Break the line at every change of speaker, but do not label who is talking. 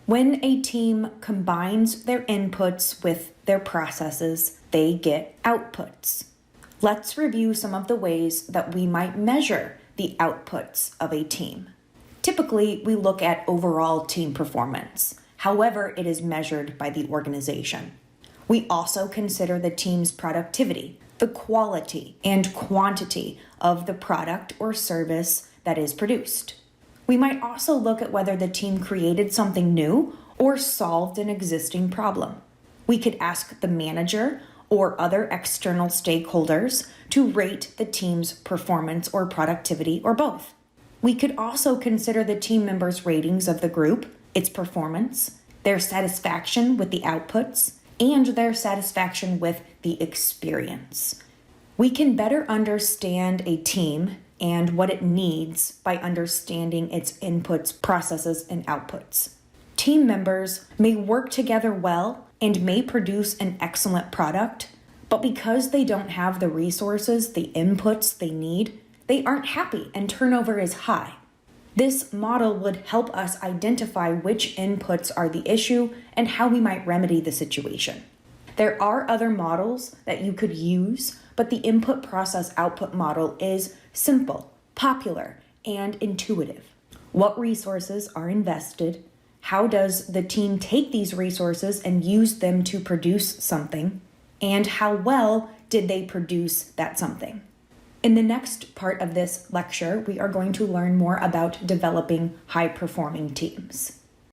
When a team combines their inputs with their processes, they get outputs. Let's review some of the ways that we might measure the outputs of a team. Typically, we look at overall team performance. However, it is measured by the organization. We also consider the team's productivity, the quality and quantity of the product or service that is produced. We might also look at whether the team created something new or solved an existing problem. We could ask the manager or other external stakeholders to rate the team's performance or productivity or both. We could also consider the team members' ratings of the group, its performance, their satisfaction with the outputs, and their satisfaction with the experience. We can better understand a team and what it needs by understanding its inputs, processes, and outputs. Team members may work together well and may produce an excellent product, but because they don't have the resources, the inputs they need, they aren't happy and turnover is high. This model would help us identify which inputs are the issue and how we might remedy the situation. There are other models that you could use, but the input process output model is simple, popular, and intuitive. What resources are invested? How does the team take these resources and use them to produce something? And how well did they produce that something? In the next part of this lecture, we are going to learn more about developing high-performing teams.